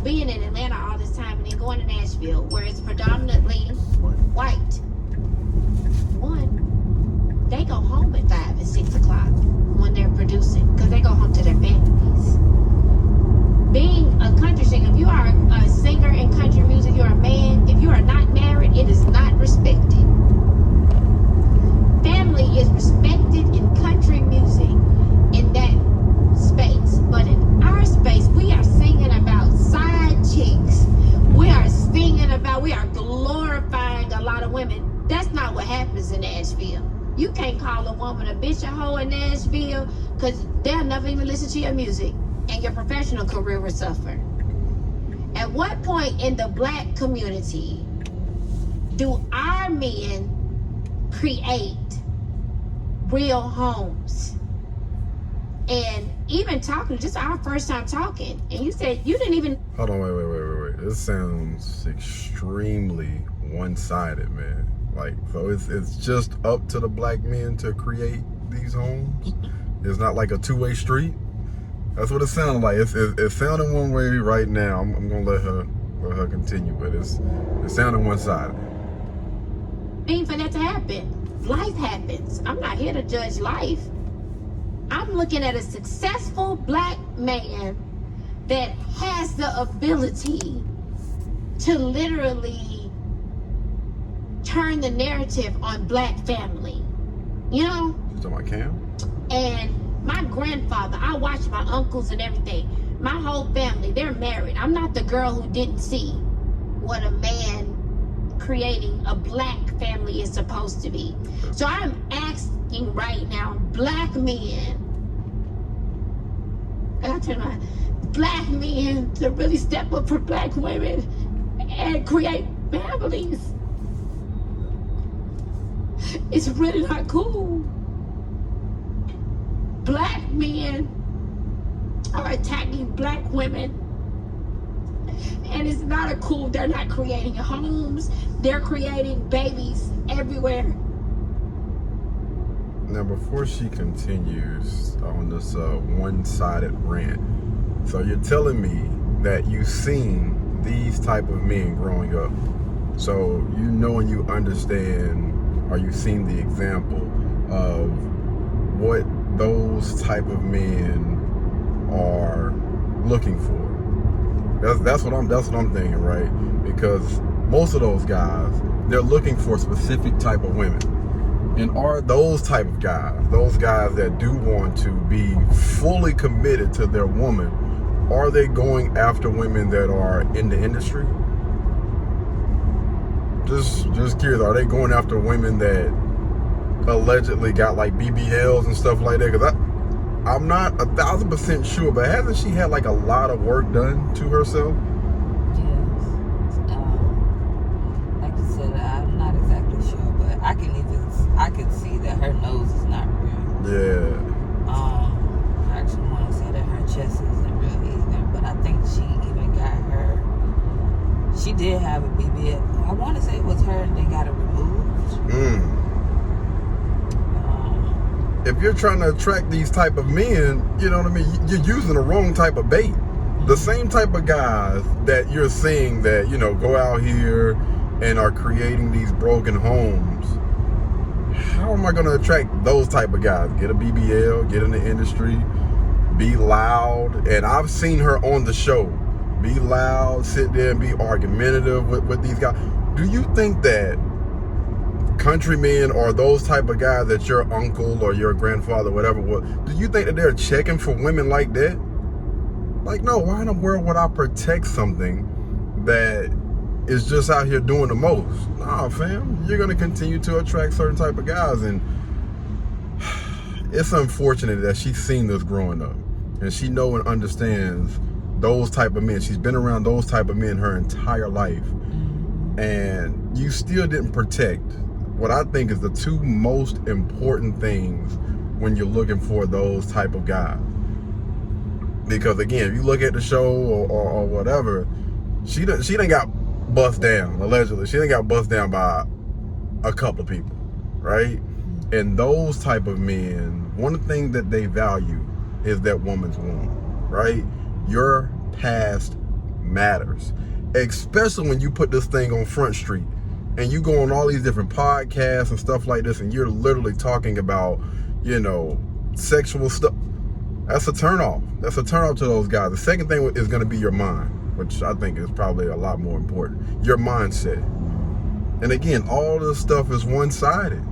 being in Atlanta all this time and then going to Nashville, where it's predominantly white, one, they go home at 5 and 6 o'clock when they're producing, because they go home to their families. Being a country singer, if you are a singer in country music, you're a man. If you are not married, it is not respected. Family is respected in country music in that space. But in our space, we are singing about side chicks. We are glorifying a lot of women. That's not what happens in Nashville. You can't call a woman a bitch, a hoe in Nashville, because they'll never even listen to your music. And your professional career will suffer. At what point in the black community do our men create real homes? And even talking, just our first time talking, and you said you didn't even... Hold on, wait. This sounds extremely one-sided, man. Like, so it's just up to the black men to create these homes? It's not like a two-way street? That's what it sounded like. It's sounding one way right now. I'm gonna let her continue, but it's sounding one-sided. I mean, for that to happen, life happens. I'm not here to judge life. I'm looking at a successful black man that has the ability to literally turn the narrative on black family. You know? You talking about Cam? And my grandfather, I watched my uncles and everything. My whole family, they're married. I'm not the girl who didn't see what a man creating a black family is supposed to be. So I'm asking right now, black men, I tell my black men to really step up for black women and create families. It's really not cool. Black men are attacking black women, and it's not a cool. They're not creating homes, they're creating babies everywhere. Now, before she continues on this one-sided rant, so you're telling me that you've seen these type of men growing up, so you know and you understand, or you've seen the example of what those type of men are looking for. That's what I'm thinking, right? Because most of those guys, they're looking for a specific type of women. And are those type of guys, those guys that do want to be fully committed to their woman, are they going after women that are in the industry? Just curious, are they going after women that allegedly got like BBLs and stuff like that? Because I'm not 1,000% sure, but hasn't she had like a lot of work done to herself? Yes. Like I said, I'm not exactly sure, but I can see that her nose is not real. Yeah. I actually want to say that her chest isn't real either, but I think she even got she did have a BBL. I want to say it was her and they got it removed. If you're trying to attract these type of men, you know what I mean, you're using the wrong type of bait. The same type of guys that you're seeing that, you know, go out here and are creating these broken homes. How am I going to attract those type of guys? Get a BBL, get in the industry, be loud. And I've seen her on the show. Be loud, sit there and be argumentative with these guys. Do you think that countrymen or those type of guys that your uncle or your grandfather, whatever, do you think that they're checking for women like that? Like, no, why in the world would I protect something that is just out here doing the most? Nah, fam, you're going to continue to attract certain type of guys. And it's unfortunate that she's seen this growing up. And she know and understands those type of men. She's been around those type of men her entire life. And you still didn't protect what I think is the two most important things when you're looking for those type of guys. Because again, if you look at the show or whatever, she done got bust down, allegedly. She done got bust down by a couple of people, right? And those type of men, one of the things that they value is that woman's womb, right? Your past matters, especially when you put this thing on Front Street and you go on all these different podcasts and stuff like this, and you're literally talking about, sexual stuff. That's a turnoff. That's a turnoff to those guys. The second thing is going to be your mind, which I think is probably a lot more important. Your mindset. And again, all this stuff is one-sided.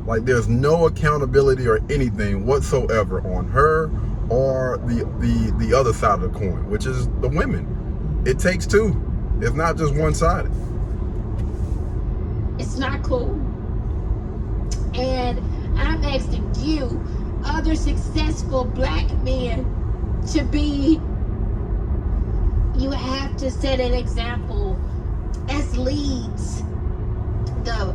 Like, there's no accountability or anything whatsoever on her or the other side of the coin, which is the women. It takes two. It's not just one-sided. It's not cool. And I'm asking you, other successful black men, you have to set an example as leads. The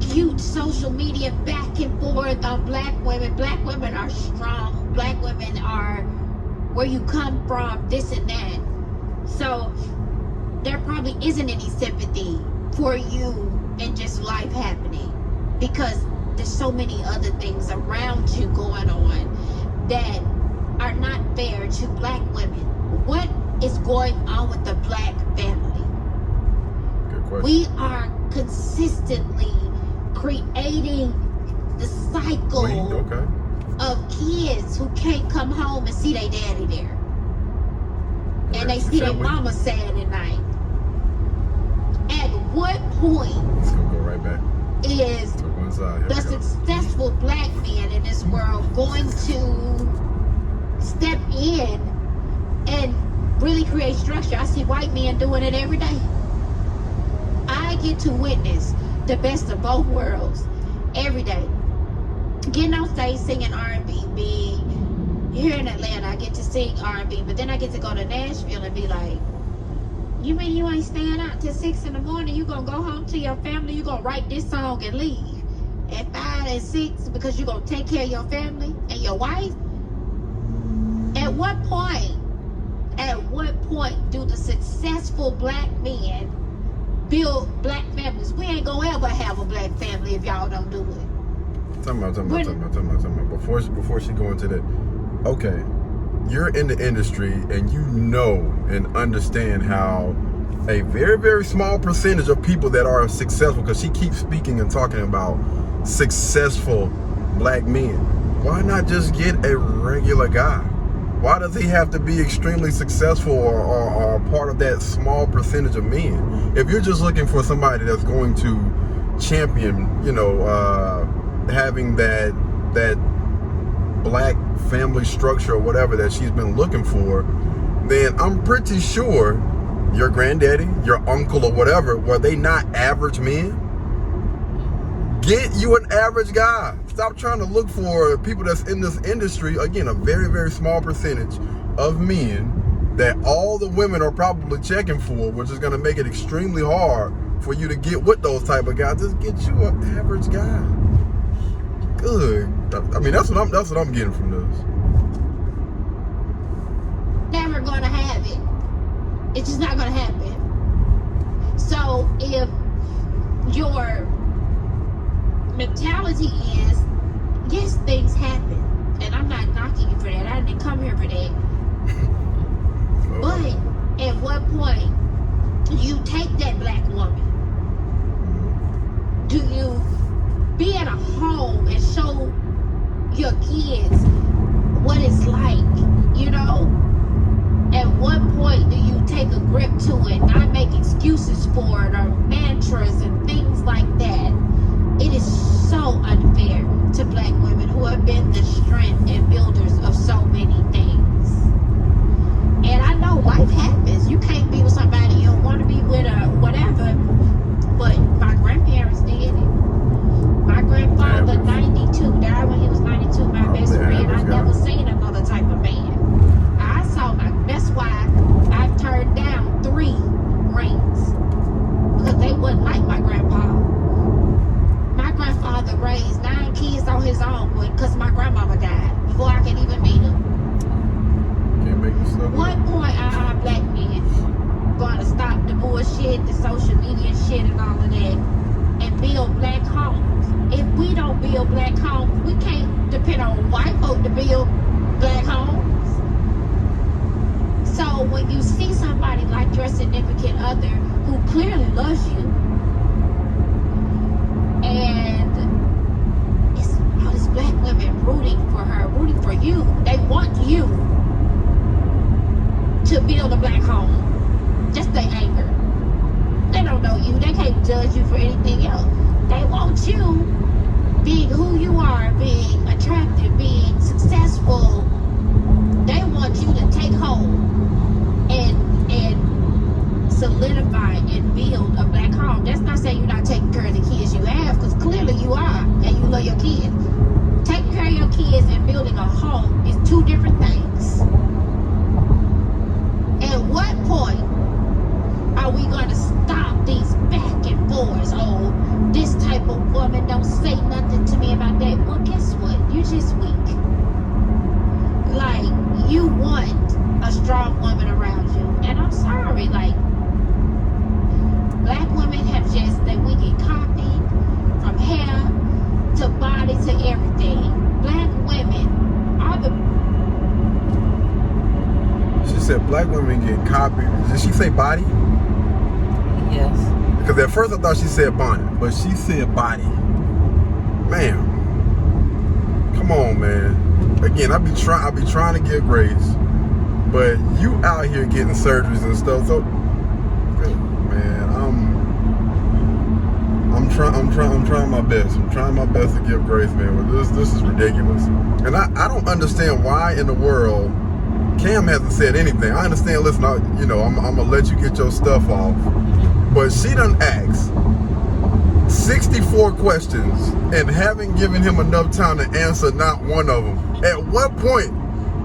cute social media back and forth on black women. Black women are strong. Black women are where you come from, this and that. So there probably isn't any sympathy for you and just life happening, because there's so many other things around you going on that are not fair to black women. What is going on with the black family? Good question. We are consistently creating the cycle of kids who can't come home and see their daddy there. And they see their mama sad at night. At what point Let's go right back. is the successful black man in this world going to step in and really create structure? I see white men doing it every day. I get to witness the best of both worlds every day. Getting on stage singing R&B. Here in Atlanta, I get to sing R&B, but then I get to go to Nashville and be like, you mean you ain't staying out till 6 in the morning? You gonna go home to your family? You gonna write this song and leave at 5 and 6 because you gonna take care of your family and your wife? At what point do the successful black men build black families? We ain't gonna ever have a black family if y'all don't do it. Talking about. Before she go into that, okay, you're in the industry and you know and understand how a very, very small percentage of people that are successful, because she keeps speaking and talking about successful black men. Why not just get a regular guy? Why does he have to be extremely successful or part of that small percentage of men? If you're just looking for somebody that's going to champion, having that black family structure or whatever that she's been looking for, then I'm pretty sure your granddaddy, your uncle or whatever, were they not average men? Get you an average guy. Stop trying to look for people that's in this industry. Again, a very, very small percentage of men that all the women are probably checking for, which is going to make it extremely hard for you to get with those type of guys. Just get you an average guy. Good. I mean, that's what I'm getting from this. Never gonna have it. It's just not gonna happen. So if your mentality is, yes, things happen, and I'm not knocking you for that. I didn't come here for that. But at what point do you take that black woman? Do you be at a home and show your kids what it's like, At what point do you take a grip to it, not make excuses for it or mantras and things like that? It is so unfair to black women who have been the strength and builders of so many things. And I know life happens. You can't be with somebody you don't want to be with or whatever, but my grandparents did it. My grandfather, 92, died when he was 92, my best friend. I never seen another type of man. That's why I've turned down 3 rings, because they wasn't like my grandpa. My grandfather raised 9 kids on his own because my grandmama died before I could even meet him. Can't make this stuff. What point are our black men going to stop the bullshit, the social media shit and all of that, and build black homes? If we don't build black homes, we can't depend on white folk to build black homes. So when you see somebody like your significant other who clearly loves you, and it's all these black women rooting for her, rooting for you. They want you to build a black home. Just their anger. They don't know you. They can't judge you for anything else. They want you being who you are, being attractive, being successful. They want you to take hold and solidify and build a black home. That's not saying you're not taking care of the kids you have, because clearly you are, and you love your kids. Taking care of your kids and building a home is two different things. At what point are we going to stop these back and forths? Oh, this type of woman don't say nothing to me about that. Well, guess what? You're just weak. Like, you want a strong woman around you. And I'm sorry, like, black women have just, that we get copied from hair to body to everything. Black women are the... She said black women get copied. Did she say body? Yes. Because at first I thought she said bonnet, but she said body. Man, come on, man. Again, I be trying to give grace, but you out here getting surgeries and stuff. So, man, I'm trying my best. I'm trying my best to give grace, man. But this is ridiculous, and I don't understand why in the world Cam hasn't said anything. I understand. Listen, I'm gonna let you get your stuff off, but she done asked 64 questions and haven't given him enough time to answer not one of them. At what point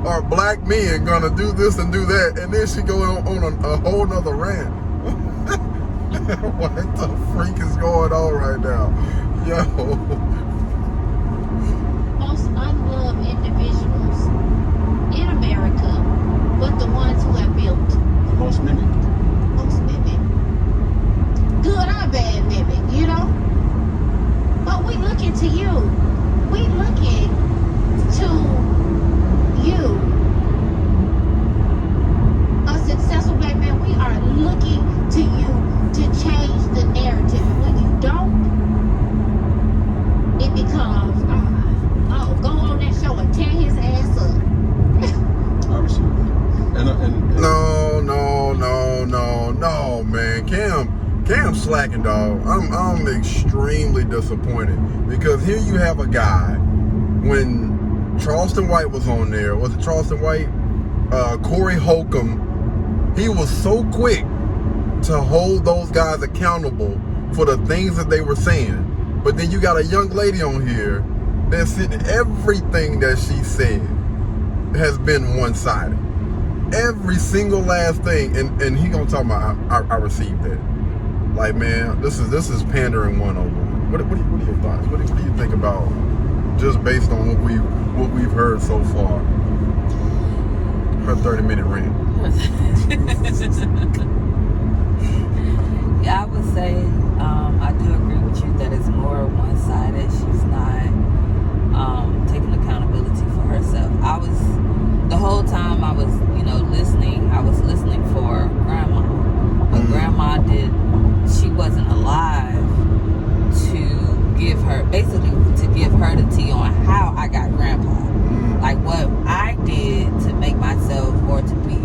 are black men gonna do this and do that, and then she go on a whole nother rant? What the freak is going on right now? Yo. most unloved individuals in America, but the ones who have built Most women. most women. Good or bad women, you know? But we looking to you. We looking to you. A successful black man, we are looking to you to change the narrative. And when you don't, it becomes, go on that show and tear his ass up. Obviously. And No, man. Cam's slacking, dog. I'm extremely disappointed, because here you have a guy, when Charleston White was on there, was it Charleston White? Corey Holcomb, he was so quick to hold those guys accountable for the things that they were saying. But then you got a young lady on here that's sitting, everything that she said has been one-sided. Every single last thing, and he gonna talk about I received that. Like, man, this is pandering 101. What are your thoughts? What do you think about, just based on what we've heard so far? Her 30-minute rant. Yeah, I would say I do agree with you that it's more one-sided. She's not taking accountability for herself. The whole time I was, listening, I was listening for grandma. But grandma she wasn't alive to give her the tea on how I got grandpa. Like what I did to make myself, or to be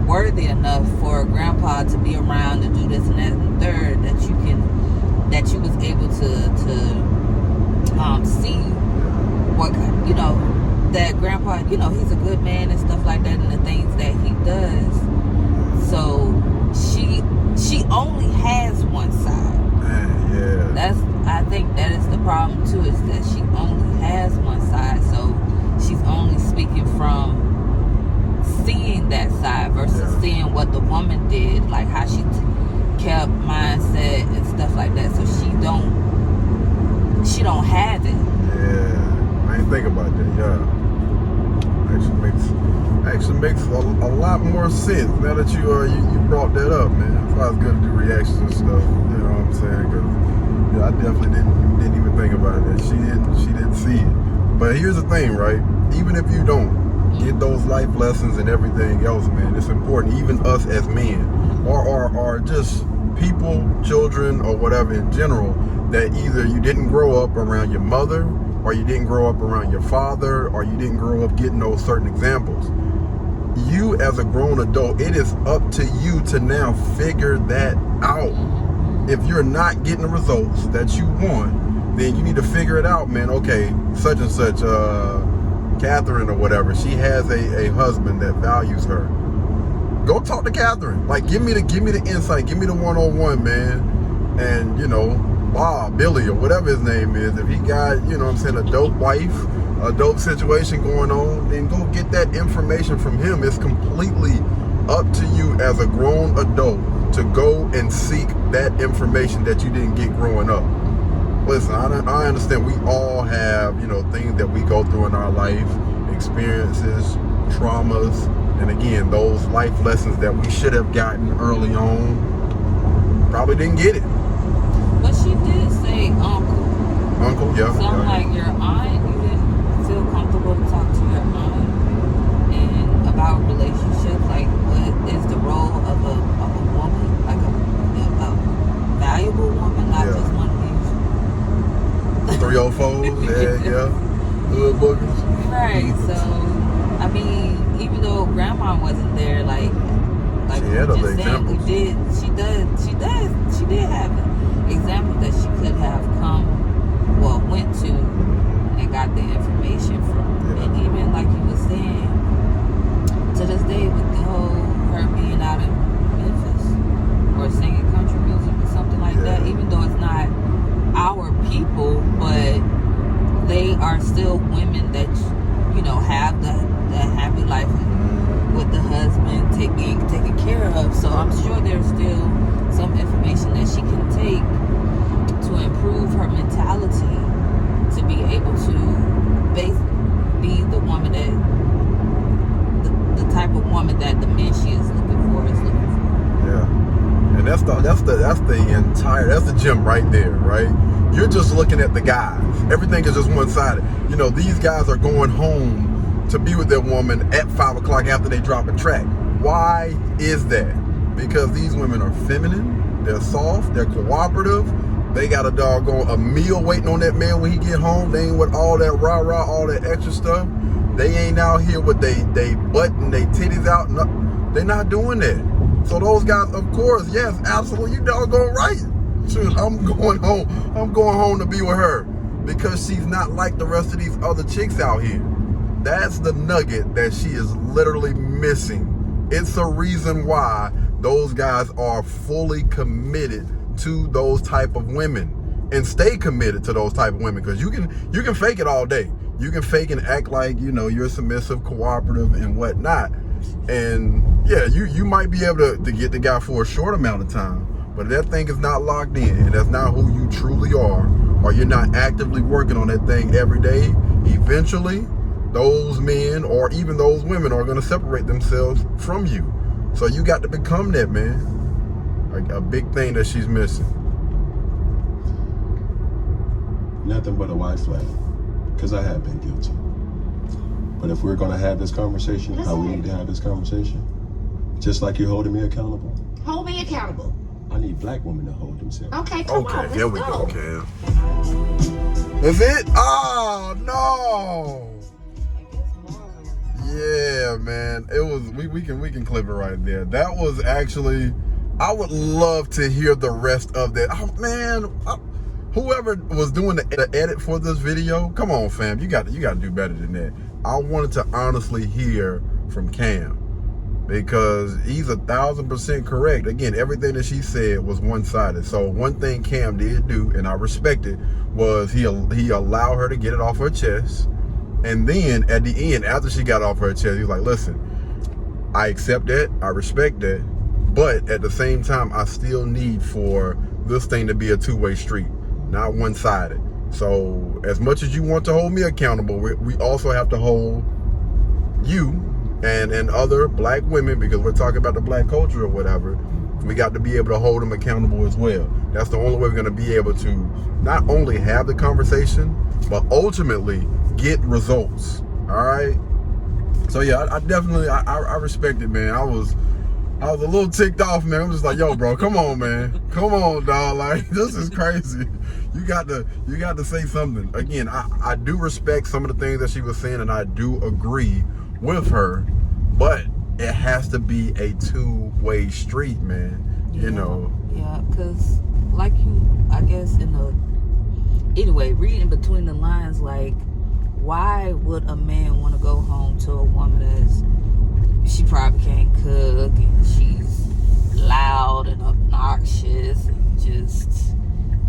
worthy enough for grandpa to be around to do this and that and the third, that you was able to see what, that grandpa, he's a good man and stuff like that, and the things that he does. So she only has one side. Yeah. I think that is the problem too, is that she only has one side. So she's only speaking from seeing that side versus seeing what the woman did, like how she kept mindset and stuff like that. So she don't have it. Yeah, I ain't think about that. Yeah, actually makes a lot more sense now that you brought that up, man. That's why it's good to do reactions and stuff. You know what I'm saying? Because I definitely didn't even think about it. She didn't see it. But here's the thing, right? Even if you don't, Get those life lessons and everything else, man. It's important. Even us as men, or just people, children, or whatever in general, that either you didn't grow up around your mother, or you didn't grow up around your father, or you didn't grow up getting those certain examples. You as a grown adult, it is up to you to now figure that out. If you're not getting the results that you want, then you need to figure it out, man. Okay, such and such, Catherine or whatever, she has a husband that values her. Go talk to Catherine. Like, give me the insight, give me the one-on-one, man. And you know, Bob, Billy, or whatever his name is, if he got, you know what I'm saying, a dope wife, a dope situation going on, then go get that information from him. It's completely up to you as a grown adult to go and seek that information that you didn't get growing up. Listen, I understand we all have, you know, things that we go through in our life, experiences, traumas, and again, those life lessons that we should have gotten early on, probably didn't get it. But she did say uncle. Uncle, yeah. So I'm like, your aunt, you didn't feel comfortable to talk to your aunt and about relationships? Like, what is the role of a woman? Like a valuable woman, not just one of these 304s, yeah. Hood boogers. Right, so, I mean, even though grandma wasn't there, like she had we other just saying, examples. She did have examples that she could have went to and got the information from. Yeah. And even like you were saying, to this day with the whole her being out in Memphis or singing country music or something like that, even though it's not our people, but they are still women that, you know, have the happy life with the husband taken care of. So I'm sure there's still some information that she can take to improve her mentality, to be able to be the woman that the type of woman that the man she is looking for is looking for. Yeah, and that's the gem right there, right? You're just looking at the guys. Everything is just one-sided. You know, these guys are going home to be with their woman at 5 o'clock after they drop a track. Why is that? Because these women are feminine, they're soft, they're cooperative, they got a meal waiting on that man when he get home. They ain't with all that rah-rah, all that extra stuff. They ain't out here with they butt and they titties out. No, they're not doing that. So those guys, of course, yes, absolutely, you doggone right. Shoot, I'm going home to be with her because she's not like the rest of these other chicks out here. That's the nugget that she is literally missing. It's a reason why those guys are fully committed to those type of women and stay committed to those type of women, because you can fake it all day. You can fake and act like, you know, you're submissive, cooperative, and whatnot. And yeah, you might be able to get the guy for a short amount of time, but if that thing is not locked in and that's not who you truly are, or you're not actively working on that thing every day, eventually those men or even those women are going to separate themselves from you. So you got to become that man. Like a big thing that she's missing. Nothing but a white flag, because I have been guilty. But if we're going to have this conversation, how we need to have this conversation, just like you're holding me accountable. Hold me accountable. I need black women to hold themselves. Okay, come on, Here we go. go, Cam. That's it? Oh, no. Yeah, man. It was, we can clip it right there. That was actually, I would love to hear the rest of that. Oh, man. Whoever was doing the edit for this video, come on, fam. You got to do better than that. I wanted to honestly hear from Cam, because he's 1,000% correct. Again, everything that she said was one-sided. So one thing Cam did do, and I respect it, was he allowed her to get it off her chest. And then at the end, after she got off her chest, he was like, listen, I accept that, I respect that, but at the same time, I still need for this thing to be a two-way street, not one-sided. So as much as you want to hold me accountable, we also have to hold you and other black women, because we're talking about the black culture or whatever. We got to be able to hold them accountable as well. That's the only way we're going to be able to not only have the conversation, but ultimately get results. All right. So yeah, I definitely I respect it, man. I was a little ticked off, man. I'm just like, yo, bro, come on, man. Come on, dog. Like, this is crazy. You got to say something. Again, I do respect some of the things that she was saying, and I do agree with her, but it has to be a two-way street, man. You know. Yeah, because like I guess anyway, reading between the lines, like, why would a man want to go home to a woman she probably can't cook and she's loud and obnoxious and just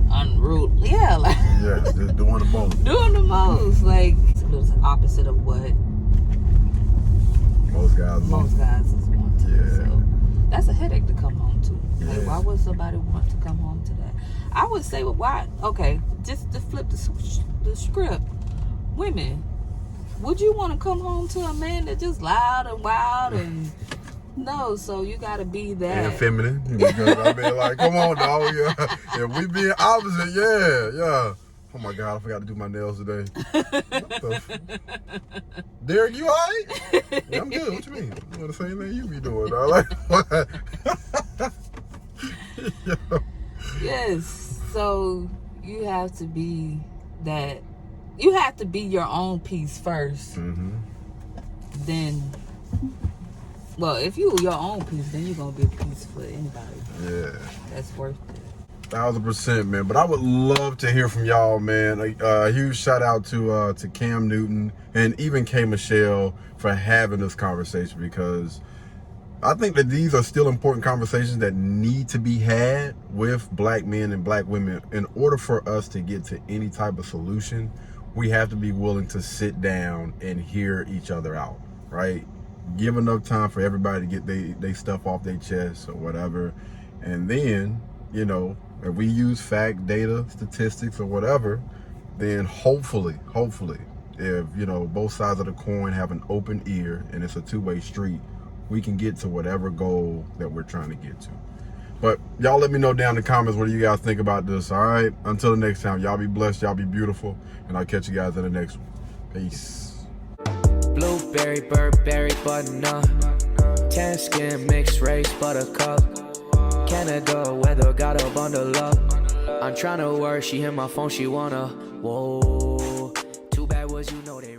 unruly? Yeah, like yeah, just doing the most. Doing the most, like it's a little opposite of what most guys is wanting. Yeah. So that's a headache to come home to. Like, Yeah. why would somebody want to come home to that? I would say, well, why? Okay, just to flip the script. Women, would you want to come home to a man that's just loud and wild and no? So you got to be that and feminine. Because I mean, like, come on, dog. Yeah, if we being opposite, yeah. Oh my God, I forgot to do my nails today. Derek, you alright? Yeah, I'm good. What you mean? I'm doing the same thing you be doing. Dog. Like, what? Yo. Yes. So you have to be that. You have to be your own peace first. Mm-hmm. Then, well, if you your own peace, then you're gonna be a peace for anybody. Yeah. That's worth it. 1,000%, man. But I would love to hear from y'all, man. A huge shout out to Cam Newton and even K Michelle for having this conversation, because I think that these are still important conversations that need to be had with black men and black women. In order for us to get to any type of solution, we have to be willing to sit down and hear each other out, right? Give enough time for everybody to get they stuff off their chest or whatever. And then, you know, if we use fact, data, statistics, or whatever, then hopefully, if, you know, both sides of the coin have an open ear and it's a two-way street, we can get to whatever goal that we're trying to get to. But y'all let me know down in the comments what do you guys think about this, all right? Until the next time, y'all be blessed, y'all be beautiful, and I'll catch you guys in the next one. Peace. Blueberry, Burberry, button-up, tan skin, mixed race, buttercup, Canada weather, got a bundle up. I'm tryna work, she hit my phone, she wanna, whoa, too bad was you know they